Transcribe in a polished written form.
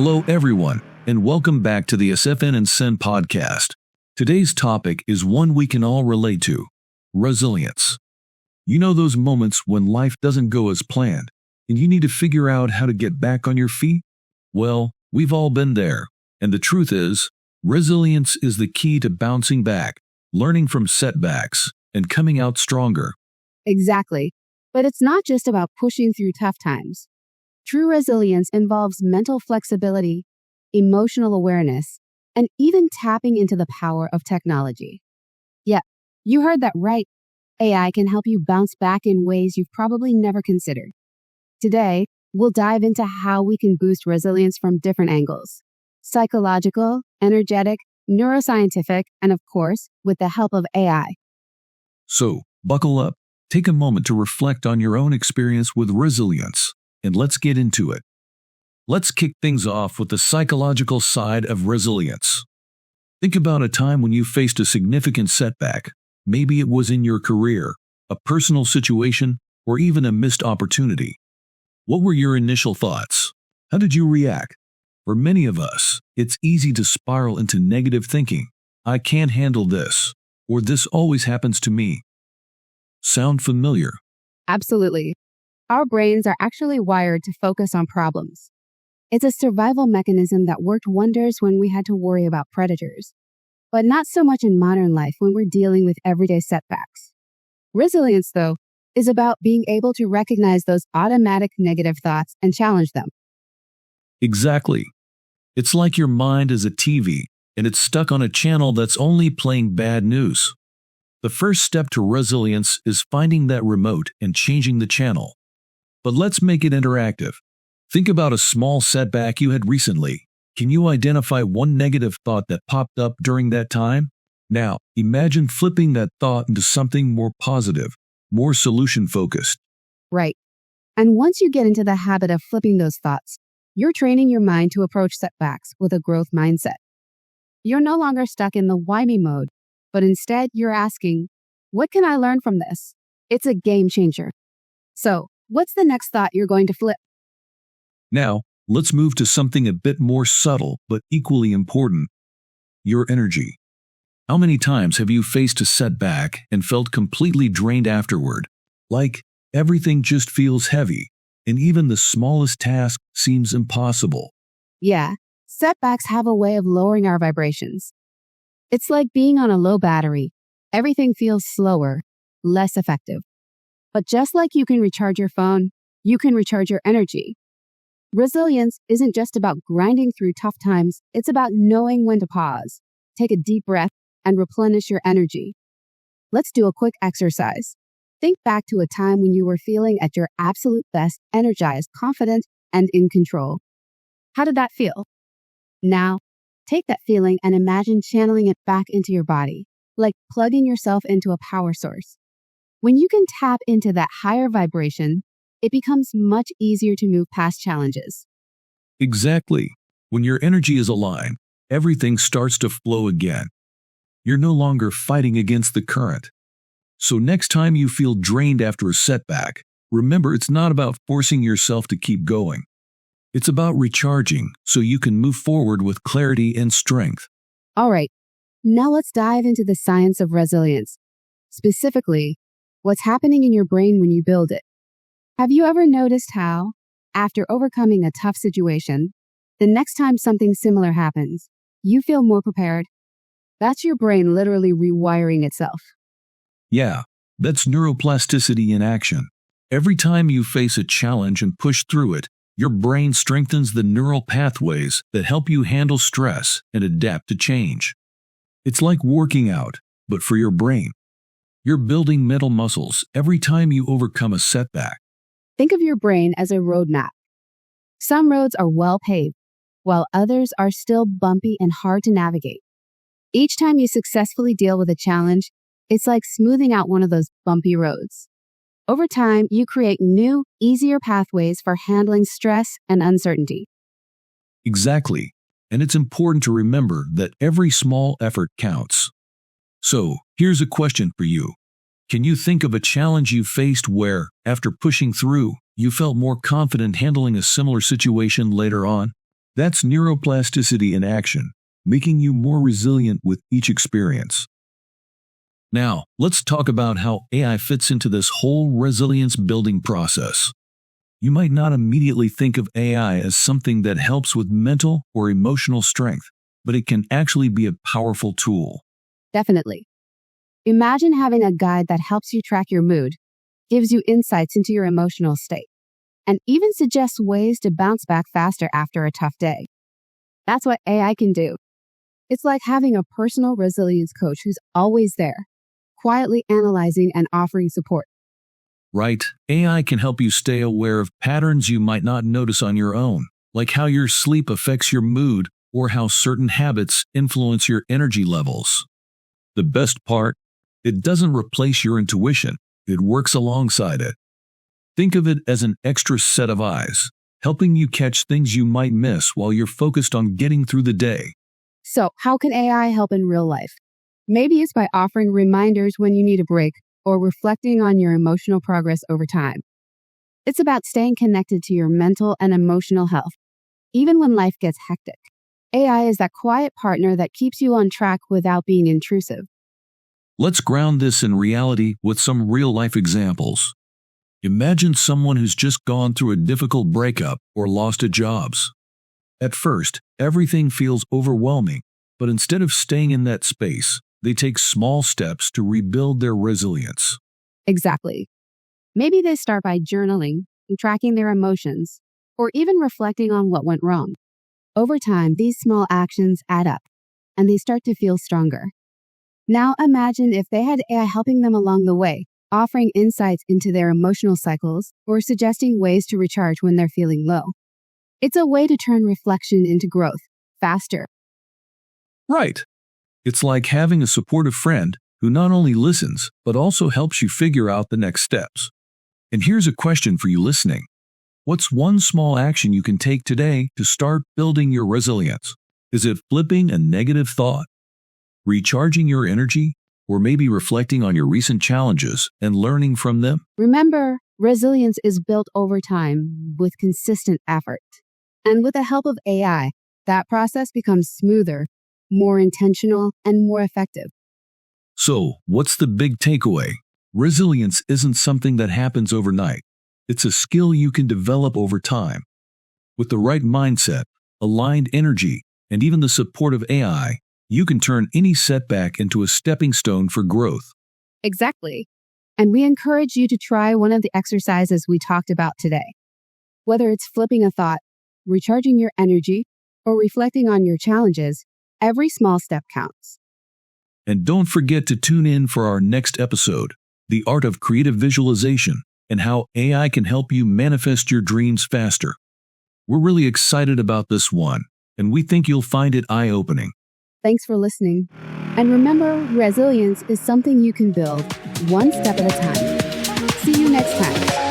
Hello everyone, and welcome back to the SFN SEN Podcast. Today's topic is one we can all relate to: resilience. You know those moments when life doesn't go as planned, and you need to figure out how to get back on your feet? Well, we've all been there, and the truth is, resilience is the key to bouncing back, learning from setbacks, and coming out stronger. Exactly. But it's not just about pushing through tough times. True resilience involves mental flexibility, emotional awareness, and even tapping into the power of technology. Yep, you heard that right. AI can help you bounce back in ways you've probably never considered. Today, we'll dive into how we can boost resilience from different angles: psychological, energetic, neuroscientific, and of course, with the help of AI. So, buckle up, take a moment to reflect on your own experience with resilience, and let's get into it. Let's kick things off with the psychological side of resilience. Think about a time when you faced a significant setback. Maybe it was in your career, a personal situation, or even a missed opportunity. What were your initial thoughts? How did you react? For many of us, it's easy to spiral into negative thinking. I can't handle this, or this always happens to me. Sound familiar? Absolutely. Our brains are actually wired to focus on problems. It's a survival mechanism that worked wonders when we had to worry about predators, but not so much in modern life when we're dealing with everyday setbacks. Resilience, though, is about being able to recognize those automatic negative thoughts and challenge them. Exactly. It's like your mind is a TV, and it's stuck on a channel that's only playing bad news. The first step to resilience is finding that remote and changing the channel. But let's make it interactive. Think about a small setback you had recently. Can you identify one negative thought that popped up during that time? Now, imagine flipping that thought into something more positive, more solution-focused. Right. And once you get into the habit of flipping those thoughts, you're training your mind to approach setbacks with a growth mindset. You're no longer stuck in the why me mode, but instead you're asking, what can I learn from this? It's a game changer. So, what's the next thought you're going to flip? Now, let's move to something a bit more subtle but equally important: your energy. How many times have you faced a setback and felt completely drained afterward? Like everything just feels heavy, and even the smallest task seems impossible. Yeah, setbacks have a way of lowering our vibrations. It's like being on a low battery. Everything feels slower, less effective. But just like you can recharge your phone, you can recharge your energy. Resilience isn't just about grinding through tough times. It's about knowing when to pause, take a deep breath, and replenish your energy. Let's do a quick exercise. Think back to a time when you were feeling at your absolute best, energized, confident, and in control. How did that feel? Now, take that feeling and imagine channeling it back into your body, like plugging yourself into a power source. When you can tap into that higher vibration, it becomes much easier to move past challenges. Exactly. When your energy is aligned, everything starts to flow again. You're no longer fighting against the current. So next time you feel drained after a setback, remember it's not about forcing yourself to keep going. It's about recharging so you can move forward with clarity and strength. All right, now let's dive into the science of resilience. Specifically, what's happening in your brain when you build it. Have you ever noticed how, after overcoming a tough situation, the next time something similar happens, you feel more prepared? That's your brain literally rewiring itself. Yeah, that's neuroplasticity in action. Every time you face a challenge and push through it, your brain strengthens the neural pathways that help you handle stress and adapt to change. It's like working out, but for your brain. You're building mental muscles every time you overcome a setback. Think of your brain as a road map. Some roads are well paved, while others are still bumpy and hard to navigate. Each time you successfully deal with a challenge, it's like smoothing out one of those bumpy roads. Over time, you create new, easier pathways for handling stress and uncertainty. Exactly. And it's important to remember that every small effort counts. So, here's a question for you. Can you think of a challenge you faced where, after pushing through, you felt more confident handling a similar situation later on? That's neuroplasticity in action, making you more resilient with each experience. Now, let's talk about how AI fits into this whole resilience building process. You might not immediately think of AI as something that helps with mental or emotional strength, but it can actually be a powerful tool. Definitely. Imagine having a guide that helps you track your mood, gives you insights into your emotional state, and even suggests ways to bounce back faster after a tough day. That's what AI can do. It's like having a personal resilience coach who's always there, quietly analyzing and offering support. Right, AI can help you stay aware of patterns you might not notice on your own, like how your sleep affects your mood or how certain habits influence your energy levels. The best part? It doesn't replace your intuition, it works alongside it. Think of it as an extra set of eyes, helping you catch things you might miss while you're focused on getting through the day. So, how can AI help in real life? Maybe it's by offering reminders when you need a break or reflecting on your emotional progress over time. It's about staying connected to your mental and emotional health, even when life gets hectic. AI is that quiet partner that keeps you on track without being intrusive. Let's ground this in reality with some real-life examples. Imagine someone who's just gone through a difficult breakup or lost a job. At first, everything feels overwhelming, but instead of staying in that space, they take small steps to rebuild their resilience. Exactly. Maybe they start by journaling, tracking their emotions, or even reflecting on what went wrong. Over time, these small actions add up, and they start to feel stronger. Now imagine if they had AI helping them along the way, offering insights into their emotional cycles or suggesting ways to recharge when they're feeling low. It's a way to turn reflection into growth, faster. Right. It's like having a supportive friend who not only listens, but also helps you figure out the next steps. And here's a question for you listening. What's one small action you can take today to start building your resilience? Is it flipping a negative thought, recharging your energy, or maybe reflecting on your recent challenges and learning from them? Remember, resilience is built over time with consistent effort. And with the help of AI, that process becomes smoother, more intentional, and more effective. So, what's the big takeaway? Resilience isn't something that happens overnight. It's a skill you can develop over time. With the right mindset, aligned energy, and even the support of AI, you can turn any setback into a stepping stone for growth. Exactly. And we encourage you to try one of the exercises we talked about today. Whether it's flipping a thought, recharging your energy, or reflecting on your challenges, every small step counts. And don't forget to tune in for our next episode, The Art of Creative Visualization, and how AI can help you manifest your dreams faster. We're really excited about this one, and we think you'll find it eye-opening. Thanks for listening. And remember, resilience is something you can build one step at a time. See you next time.